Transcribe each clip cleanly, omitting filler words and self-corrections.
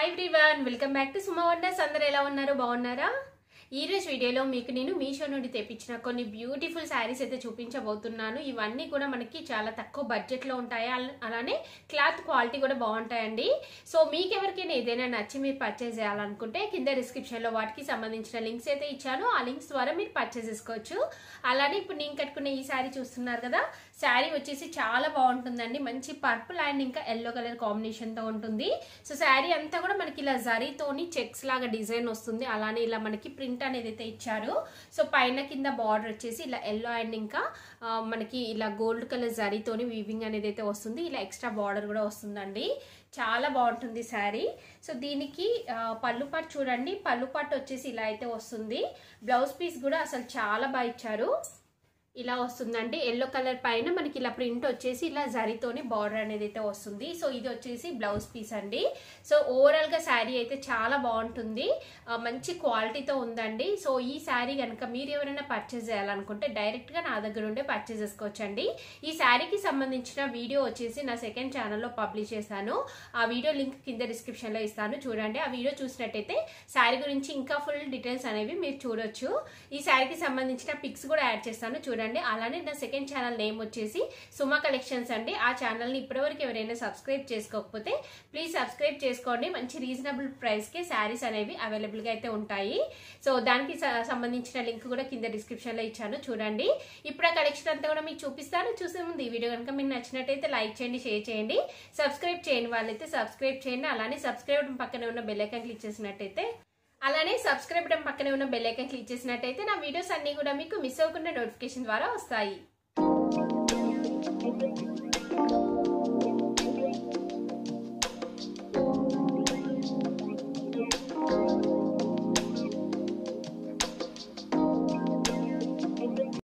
Hi everyone welcome back to Suma Wonders अंदर ఎలా ఉన్నారు బాగున్నారా ఈ రోజు వీడియోలో మీకు నేను మీషో నుండి తెప్పించిన కొన్ని బ్యూటిఫుల్ సారీస్ అయితే చూపించబోతున్నాను ఇవన్నీ కూడా మనకి చాలా తక్కువ బడ్జెట్ లో ఉంటాయి అలానే క్లాత్ క్వాలిటీ కూడా బాగుంటాయండి సో మీకు ఎవరికైనా ఏదైనా నచ్చి మీరు పర్చేస్ చేయాలనుకుంటే కింద డిస్క్రిప్షన్ లో వాటికి సంబంధించిన లింక్స్ అయితే ఇచ్చాను ఆ లింక్స్ ద్వారా మీరు పర్చేస్ చేసుకోవచ్చు అలానే ఇప్పుడు నేను కట్టుకున్న ఈ సారీ చూస్తున్నారు కదా సారీ వచ్చేసి చాలా బాగుంటుందండి మంచి పర్పుల్ అండ్ ఇంకా yellow కలర్ కాంబినేషన్ తో ఉంటుంది సో సారీ అంతా కూడా మనకి ఇలా జరీతోని చెక్స్ లాగా డిజైన్ వస్తుంది అలానే ఇలా మనకి ప్రింట్ అనేది అయితే ఇచ్చారు సో పైన కింద బార్డర్ వచ్చేసి ఇలా yellow అండ్ ఇంకా మనకి ఇలా గోల్డ్ కలర్ జరీతోని వీవింగ్ అనేది అయితే వస్తుంది ఇలా ఎక్స్ట్రా బార్డర్ కూడా వస్తుందండి చాలా బాగుంటుంది సారీ సో దీనికి పళ్ళు పాటు చూడండి పళ్ళు పాటు వచ్చేసి ఇలా అయితే వస్తుంది బ్లౌజ్ పీస్ కూడా అసలు చాలా బాగా ఇచ్చారు ఇలా వస్తుందండి yellow కలర్ పైన మనకి ఇలా ప్రింట్ వచ్చేసి ఇలా జరీతోని బార్డర్ అనేది అయితే వస్తుంది సో ఇది వచ్చేసి బ్లౌజ్ పీస్ అండి సో ఓవరాల్ గా శారీ అయితే చాలా బాగుంటుంది మంచి క్వాలిటీతో ఉందండి సో ఈ శారీ కనుక మీరు ఎవరైనా పర్చేస్ చేయాలనుకుంటే డైరెక్ట్ గా నా దగ్గర ఉండే పర్చేస్ చేసుకోవచ్చండి ఈ శారీకి సంబంధించిన వీడియో వచ్చేసి నా సెకండ్ ఛానల్లో పబ్లిష్ చేశాను ఆ వీడియో లింక్ కింద డిస్క్రిప్షన్ లో ఇస్తాను చూడండి ఆ వీడియో చూసినట్టయితే శారీ గురించి ఇంకా ఫుల్ డీటెయిల్స్ అనేవి మీరు చూడొచ్చు ఈ శారీకి సంబంధించిన పిక్స్ కూడా యాడ్ చేస్తాను చూడండి అలానే నా సెకండ్ ఛానల్ నేమ్ వచ్చేసి సుమా కలెక్షన్స్ అండి ఆ ఛానల్ ని ఇప్పటివరకు ఎవరైనా సబ్స్క్రైబ్ చేసుకోకపోతే ప్లీజ్ సబ్స్క్రైబ్ చేసుకోండి మంచి రీజనబుల్ ప్రైస్ కి శారీస్ అనేవి అవైలబుల్ గా అయితే ఉంటాయి సో దానికి సంబంధించిన లింక్ కూడా కింద డిస్క్రిప్షన్ లో ఇచ్చాను చూడండి ఇప్పుడు ఆ కలెక్షన్ అంతా కూడా మీకు చూపిస్తాను చూసే ముందు ఈ వీడియో కనుక మీకు నచ్చినట్టయితే లైక్ చేయండి షేర్ చేయండి సబ్స్క్రైబ్ చేయని వాళ్ళైతే సబ్స్క్రైబ్ చేయండి అలానే సబ్స్క్రైబ్ పక్కనే ఉన్న బెల్ ఐకాన్ క్లిక్ చేసినట్టయితే అలానే సబ్స్క్రైబ్ బటన్ పక్కనే ఉన్న బెల్ ఐకాన్ క్లిక్ చేసినట్టయితే నా వీడియోస్ అన్ని కూడా మీకు మిస్ అవ్వకుండా నోటిఫికేషన్ ద్వారా వస్తాయి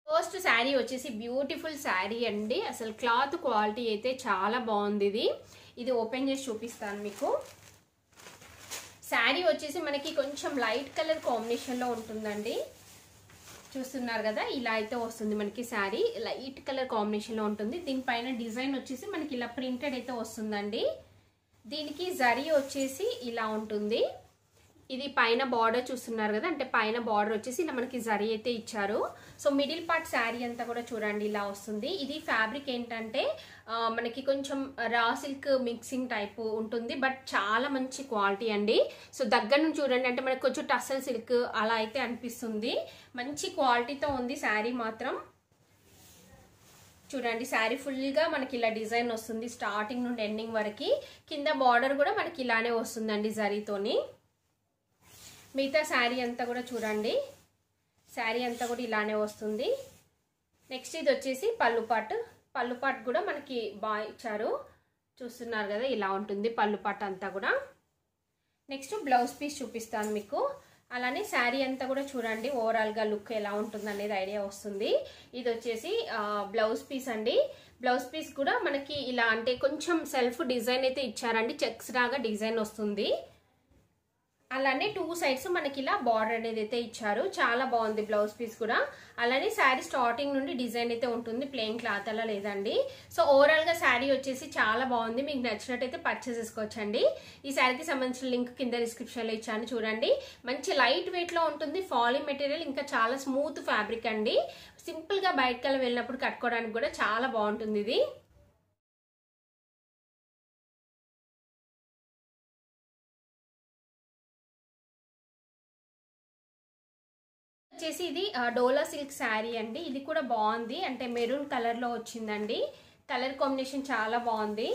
ఫస్ట్ శారీ వచ్చేసి బ్యూటిఫుల్ శారీ అండి అసలు క్లాత్ క్వాలిటీ అయితే చాలా బాగుంది ఇది ఓపెన్ చేసి చూపిస్తాను మీకు శారీ వచ్చేసి మనకి కొంచెం లైట్ కలర్ కాంబినేషన్ లో ఉంటుందండి చూస్తున్నారు కదా ఇలా అయితే వస్తుంది మనకి శారీ లైట్ కలర్ కాంబినేషన్ లో ఉంటుంది దీనిపైన డిజైన్ వచ్చేసి మనకి ఇలా ప్రింటెడ్ అయితే వస్తుందండి దీనికి జరీ వచ్చేసి ఇలా ఉంటుంది ఇది పైన బార్డర్ చూస్తున్నారు కదా అంటే పైన బార్డర్ వచ్చేసి ఇలా మనకి జరీ అయితే ఇచ్చారు సో మిడిల్ పార్ట్ శారీ అంతా కూడా చూడండి ఇలా వస్తుంది ఇది ఫ్యాబ్రిక్ ఏంటంటే మనకి కొంచెం రా సిల్క్ మిక్సింగ్ టైప్ ఉంటుంది బట్ చాలా మంచి క్వాలిటీ అండి సో దగ్గర నుంచి చూడండి అంటే మనకి కొంచెం టస్సల్ సిల్క్ అలా అయితే అనిపిస్తుంది మంచి క్వాలిటీతో ఉంది శారీ మాత్రం చూడండి శారీ ఫుల్గా మనకి ఇలా డిజైన్ వస్తుంది స్టార్టింగ్ నుండి ఎండింగ్ వరకు కింద బార్డర్ కూడా మనకి ఇలానే వస్తుందండి జరీతోని మిగతా శారీ అంతా కూడా చూడండి శారీ అంతా కూడా ఇలానే వస్తుంది నెక్స్ట్ ఇది వచ్చేసి పళ్ళు పాటు కూడా మనకి బాగా ఇచ్చారు చూస్తున్నారు కదా ఇలా ఉంటుంది పళ్ళు పాటు అంతా కూడా నెక్స్ట్ బ్లౌజ్ పీస్ చూపిస్తాను మీకు అలానే శారీ అంతా కూడా చూడండి ఓవరాల్గా లుక్ ఎలా ఉంటుంది అనేది ఐడియా వస్తుంది ఇది వచ్చేసి బ్లౌజ్ పీస్ అండి బ్లౌజ్ పీస్ కూడా మనకి ఇలా అంటే కొంచెం సెల్ఫ్ డిజైన్ అయితే ఇచ్చారండి చెక్స్ లాగా డిజైన్ వస్తుంది అలానే టూ సైడ్స్ మనకి ఇలా బార్డర్ అనేది అయితే ఇచ్చారు చాలా బాగుంది బ్లౌజ్ పీస్ కూడా అలానే శారీ స్టార్టింగ్ నుండి డిజైన్ అయితే ఉంటుంది ప్లెయిన్ క్లాత్ అలా లేదండి సో ఓవరాల్ గా శారీ వచ్చేసి చాలా బాగుంది మీకు నచ్చినట్టయితే పర్చేస్ చేసుకోవచ్చండి ఈ శారీకి సంబంధించిన లింక్ కింద డిస్క్రిప్షన్ లో ఇచ్చాను చూడండి మంచి లైట్ వెయిట్ లో ఉంటుంది ఫాలింగ్ మెటీరియల్ ఇంకా చాలా స్మూత్ ఫ్యాబ్రిక్ అండి సింపుల్ గా బయటకెళ్ళి వెళ్ళినప్పుడు కట్టుకోవడానికి కూడా చాలా బాగుంటుంది ఇది వచ్చేసి ఇది డోలా సిల్క్ శారీ అండి ఇది కూడా బాగుంది అంటే మెరూన్ కలర్ లో వచ్చిందండి కలర్ కాంబినేషన్ చాలా బాగుంది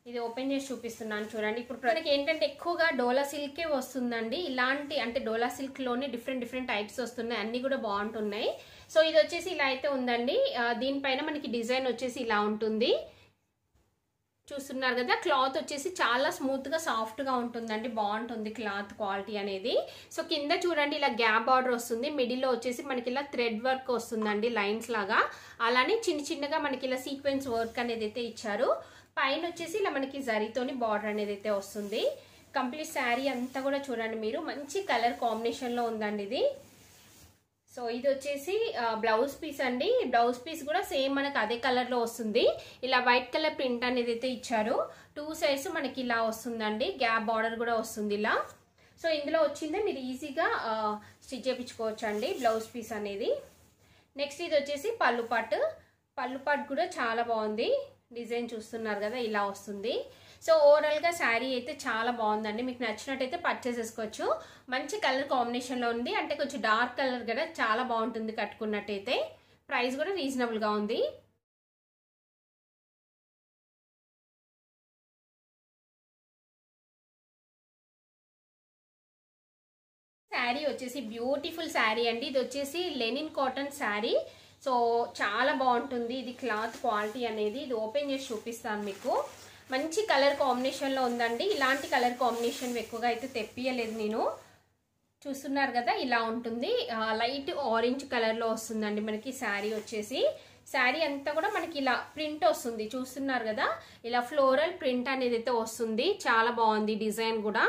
ఇది ఓపెన్ చేసి చూపిస్తున్నాను చూడండి ఇప్పుడు మనకి ఏంటంటే ఎక్కువగా డోలా సిల్కే వస్తుందండి ఇలాంటి అంటే డోలా సిల్క్ లోనే డిఫరెంట్ టైప్స్ వస్తున్నాయి అన్ని కూడా బాగుంటున్నాయి సో ఇది వచ్చేసి ఇలా అయితే ఉందండి దీనిపైన మనకి డిజైన్ వచ్చేసి ఇలా ఉంటుంది చూస్తున్నారు కదా క్లాత్ వచ్చేసి చాలా స్మూత్ గా సాఫ్ట్ గా ఉంటుందండి బాగుంటుంది క్లాత్ క్వాలిటీ అనేది సో కింద చూడండి ఇలా గ్యాప్ బార్డర్ వస్తుంది మిడిల్ లో వచ్చేసి మనకి ఇలా థ్రెడ్ వర్క్ వస్తుందండి లైన్స్ లాగా అలానే చిన్నగా మనకి ఇలా సీక్వెన్స్ వర్క్ అనేది అయితే ఇచ్చారు పైన వచ్చేసి ఇలా మనకి జరీతోని బార్డర్ అనేది అయితే వస్తుంది కంప్లీట్ శారీ అంతా కూడా చూడండి మీరు మంచి కలర్ కాంబినేషన్ లో ఉందండి ఇది సో సో ఇది వచ్చేసి బ్లౌజ్ పీస్ అండి. బ్లౌజ్ పీస్ కూడా సేమ్ మనకి అదే కలర్ లో వస్తుంది. ఇలా వైట్ కలర్ ప్రింట్ అనేది అయితే ఇచ్చారు. 2 సైడ్స్ మనకి ఇలా వస్తుందండి. గ్యాప్ బార్డర్ కూడా వస్తుంది ఇలా. సో ఇందులో వచ్చిందే మీరు ఈజీగా స్టిచ్ చేయించుకోవచ్చు అండి బ్లౌజ్ పీస్ అనేది. నెక్స్ట్ ఇది వచ్చేసి పళ్ళు పాట్ కూడా చాలా బాగుంది. డిజైన్ చూస్తున్నారు కదా, ఇలా వస్తుంది. సో ఓవరాల్ గా శారీ అయితే చాలా బాగుందండి. మీకు నచ్చినట్టయితే పర్చేస్ చేసుకోవచ్చు. మంచి కలర్ కాంబినేషన్ లో ఉంది. అంటే కొంచెం డార్క్ కలర్ కదా, చాలా బాగుంటుంది కట్టుకున్నట్టయితే. ప్రైస్ కూడా రీజనబుల్ గా ఉంది. శారీ వచ్చేసి బ్యూటిఫుల్ శారీ అండి. ఇది వచ్చేసి లెనిన్ కాటన్ శారీ. సో చాలా బాగుంటుంది. ఇది క్లాత్ క్వాలిటీ అనేది. ఇది ఓపెన్ చేసి చూపిస్తాను మీకు. మంచి కలర్ కాంబినేషన్ లో ఉందండి. ఇలాంటి కలర్ కాంబినేషన్ ఎక్కువగా అయితే తెప్పియలేదు నేను. చూస్తున్నారు కదా, ఇలా ఉంటుంది. లైట్ ఆరెంజ్ కలర్ లో వస్తుందండి మనకి శారీ వచ్చేసి. శారీ అంతా కూడా మనకి ఇలా ప్రింట్ వస్తుంది. చూస్తున్నారు కదా, ఇలా ఫ్లోరల్ ప్రింట్ అనేది అయితే వస్తుంది. చాలా బాగుంది డిజైన్ కూడా.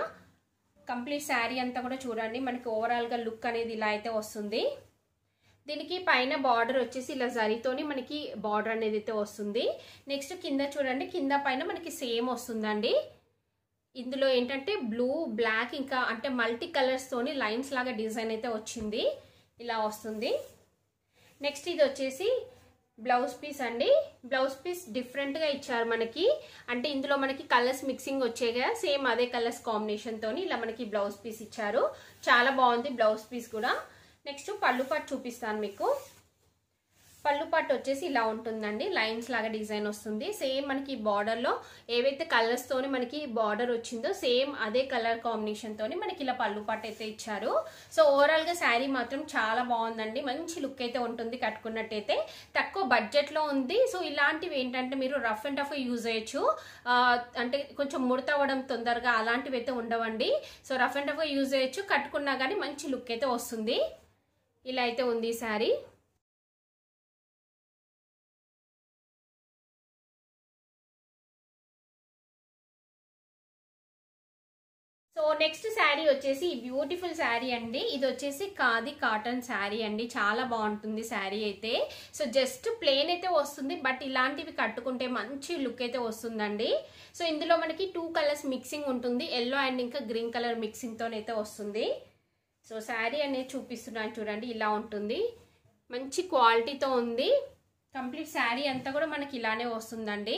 కంప్లీట్ శారీ అంతా కూడా చూడండి, మనకి ఓవరాల్ గా లుక్ అనేది ఇలా అయితే వస్తుంది. దీనికి పైన బార్డర్ వచ్చేసి ఇలా జరీతోని మనకి బార్డర్ అనేది అయితే వస్తుంది. నెక్స్ట్ కింద చూడండి, కింద పైన మనకి సేమ్ వస్తుందండి. ఇందులో ఏంటంటే బ్లూ, బ్లాక్ ఇంకా అంటే మల్టీ కలర్స్ తోని లైన్స్ లాగా డిజైన్ అయితే వచ్చింది. ఇలా వస్తుంది. నెక్స్ట్ ఇది వచ్చేసి బ్లౌజ్ పీస్ అండి. బ్లౌజ్ పీస్ డిఫరెంట్ గా ఇచ్చారు మనకి. అంటే ఇందులో మనకి కలర్స్ మిక్సింగ్ వచ్చాయి కదా, సేమ్ అదే కలర్స్ కాంబినేషన్ తోని ఇలా మనకి బ్లౌజ్ పీస్ ఇచ్చారు. చాలా బాగుంది బ్లౌజ్ పీస్ కూడా. నెక్స్ట్ పళ్ళు పాటు చూపిస్తాను మీకు. పళ్ళు పాటు వచ్చేసి ఇలా ఉంటుందండి. లైన్స్ లాగా డిజైన్ వస్తుంది. సేమ్ మనకి బార్డర్ లో ఏవైతే కలర్స్ తోని మనకి బార్డర్ వచ్చిందో సేమ్ అదే కలర్ కాంబినేషన్ తోని మనకి ఇలా పళ్ళు పాటు అయితే ఇచ్చారు. సో ఓవరాల్ గా శారీ మాత్రం చాలా బాగుందండి. మంచి లుక్ అయితే ఉంటుంది కట్టుకున్నట్టయితే. తక్కువ బడ్జెట్ లో ఉంది. సో ఇలాంటివి ఏంటంటే మీరు రఫ్ అండ్ టఫ్ యూజ్ చేయొచ్చు. అంటే కొంచెం ముడత అవ్వడం తొందరగా అలాంటివి అయితే ఉండవండి. So rough and tough use చేయొచ్చు. కట్టుకున్నా కానీ మంచి లుక్ అయితే వస్తుంది. ఇలా అయితే ఉంది ఈ శారీ. సో నెక్స్ట్ శారీ వచ్చేసి బ్యూటిఫుల్ శారీ అండి. ఇది వచ్చేసి ఖాదీ కాటన్ శారీ అండి. చాలా బాగుంటుంది శారీ అయితే. సో జస్ట్ ప్లెయిన్ అయితే వస్తుంది, బట్ ఇలాంటివి కట్టుకుంటే మంచి లుక్ అయితే వస్తుందండి. సో ఇందులో మనకి 2 కలర్స్ మిక్సింగ్ ఉంటుంది. ఎల్లో అండ్ ఇంకా గ్రీన్ కలర్ మిక్సింగ్ తోనైతే వస్తుంది. సో శారీ అనేది చూపిస్తున్నాను చూడండి, ఇలా ఉంటుంది. మంచి క్వాలిటీతో ఉంది. కంప్లీట్ శారీ అంతా కూడా మనకి ఇలానే వస్తుందండి.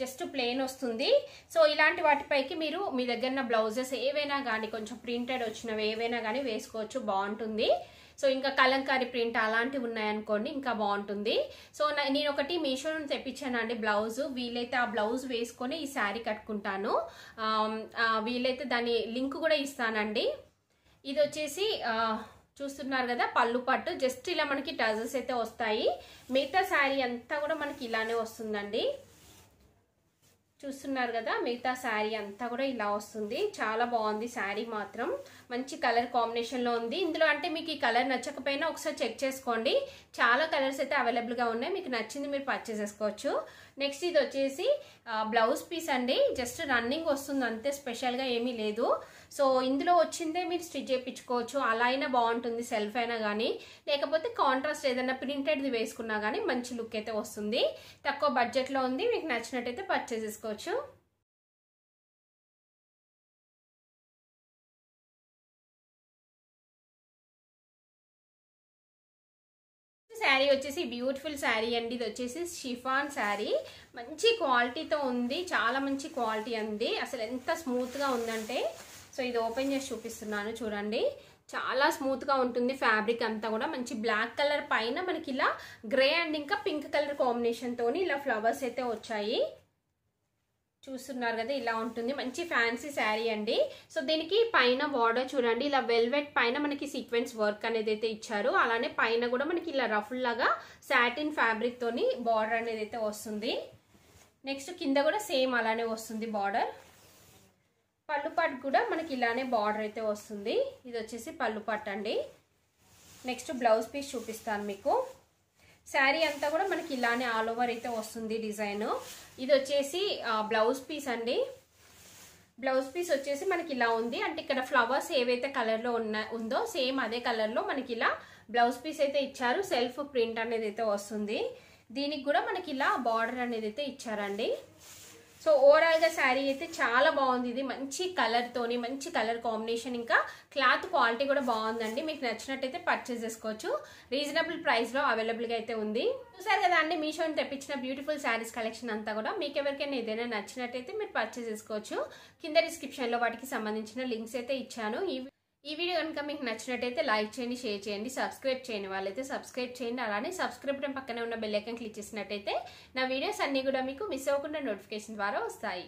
జస్ట్ ప్లెయిన్ వస్తుంది. సో ఇలాంటి వాటిపైకి మీరు మీ దగ్గర ఉన్న బ్లౌజెస్ ఏవైనా కానీ కొంచెం ప్రింటెడ్ వచ్చినవి ఏవైనా కానీ వేసుకోవచ్చు, బాగుంటుంది. సో ఇంకా కలంకారీ ప్రింట్ అలాంటివి ఉన్నాయనుకోండి, ఇంకా బాగుంటుంది. సో నేను ఒకటి మీషో నుంచి తెప్పించానండి బ్లౌజ్. వీలైతే ఆ బ్లౌజ్ వేసుకొని ఈ శారీ కట్టుకుంటాను. వీలైతే దాని లింక్ కూడా ఇస్తానండి. ఇది వచ్చేసి చూస్తున్నారు కదా, పళ్ళు పట్టు. జస్ట్ ఇలా మనకి టజల్స్ అయితే వస్తాయి. మిగతా శారీ అంతా కూడా మనకి ఇలానే వస్తుందండి. చూస్తున్నారు కదా, మిగతా శారీ అంతా కూడా ఇలా వస్తుంది. చాలా బాగుంది శారీ మాత్రం. మంచి కలర్ కాంబినేషన్ లో ఉంది. ఇందులో అంటే మీకు ఈ కలర్ నచ్చకపోయినా ఒకసారి చెక్ చేసుకోండి. చాలా కలర్స్ అయితే అవైలబుల్ గా ఉన్నాయి. మీకు నచ్చింది మీరు పర్చేస్ చేసుకోవచ్చు. నెక్స్ట్ ఇది వచ్చేసి బ్లౌజ్ పీస్ అండి. జస్ట్ రన్నింగ్ వస్తుంది అంతే, స్పెషల్ గా ఏమీ లేదు. సో ఇందులో వచ్చిందే మీరు స్టిచ్ చేయించుకోవచ్చు. అలా అయినా బాగుంటుంది, సెల్ఫ్ అయినా కానీ, లేకపోతే కాంట్రాస్ట్ ఏదైనా ప్రింటెడ్ది వేసుకున్నా కానీ మంచి లుక్ అయితే వస్తుంది. తక్కువ బడ్జెట్ లో ఉంది. మీకు నచ్చినట్టయితే పర్చేస్ చేసుకోవచ్చు. శారీ వచ్చేసి బ్యూటిఫుల్ శారీ అండి. ఇది వచ్చేసి షిఫాన్ శారీ. మంచి క్వాలిటీతో ఉంది. చాలా మంచి క్వాలిటీ అండి. అసలు ఎంత స్మూత్ గా ఉందంటే, సో ఇది ఓపెన్ చేసి చూపిస్తున్నాను చూడండి. చాలా స్మూత్ గా ఉంటుంది. ఫ్యాబ్రిక్ అంతా కూడా మంచి బ్లాక్ కలర్ పైన మనకి ఇలా గ్రే అండ్ ఇంకా పింక్ కలర్ కాంబినేషన్ తోని ఇలా ఫ్లవర్స్ అయితే వచ్చాయి. చూస్తున్నారు కదా, ఇలా ఉంటుంది. మంచి ఫ్యాన్సీ శారీ అండి. సో దీనికి పైన బార్డర్ చూడండి, ఇలా వెల్వెట్ పైన మనకి సీక్వెన్స్ వర్క్ అనేది అయితే ఇచ్చారు. అలానే పైన కూడా మనకి ఇలా రఫ్ లాగా సాటిన్ ఫ్యాబ్రిక్ తోని బార్డర్ అనేది అయితే వస్తుంది. నెక్స్ట్ కింద కూడా సేమ్ అలానే వస్తుంది బార్డర్. పళ్ళు పట్టు కూడా మనకి ఇలానే బార్డర్ అయితే వస్తుంది. ఇది వచ్చేసి పళ్ళు పట్టు అండి. నెక్స్ట్ బ్లౌజ్ పీస్ చూపిస్తాను మీకు. శారీ అంతా కూడా మనకి ఇలానే ఆల్ ఓవర్ అయితే వస్తుంది డిజైన్. ఇది వచ్చేసి బ్లౌజ్ పీస్ అండి. బ్లౌజ్ పీస్ వచ్చేసి మనకి ఇలా ఉంది. అంటే ఇక్కడ ఫ్లవర్స్ ఏవైతే కలర్ లో ఉందో సేమ్ అదే కలర్ లో మనకి ఇలా బ్లౌజ్ పీస్ అయితే ఇచ్చారు. సెల్ఫ్ ప్రింట్ అనేది అయితే వస్తుంది. దీనికి కూడా మనకి ఇలా బార్డర్ అనేది అయితే ఇచ్చారండి. సో ఓవరాల్గా శారీ అయితే చాలా బాగుంది. ఇది మంచి కలర్తోని, మంచి కలర్ కాంబినేషన్, ఇంకా క్లాత్ క్వాలిటీ కూడా బాగుందండి. మీకు నచ్చినట్టయితే పర్చేస్ చేసుకోవచ్చు. రీజనబుల్ ప్రైస్లో అవైలబుల్గా అయితే ఉంది. చూసారు కదా అండి, మీషోని తెప్పించిన బ్యూటిఫుల్ శారీస్ కలెక్షన్ అంతా కూడా. మీకు ఎవరికైనా ఏదైనా నచ్చినట్టయితే మీరు పర్చేస్ చేసుకోవచ్చు. కింద డిస్క్రిప్షన్లో వాటికి సంబంధించిన లింక్స్ అయితే ఇచ్చాను. ఈ వీడియో కనుక మీకు నచ్చినట్టయితే లైక్ చేయండి, షేర్ చేయండి, సబ్స్క్రైబ్ చేయని వాళ్ళైతే సబ్స్క్రైబ్ చేయండి. అలానే సబ్స్క్రైబ్ బటన్ పక్కనే ఉన్న బెల్ ఐకాన్ క్లిక్ చేసినట్టయితే నా వీడియోస్ అన్నీ కూడా మీకు మిస్ అవ్వకుండా నోటిఫికేషన్ ద్వారా వస్తాయి.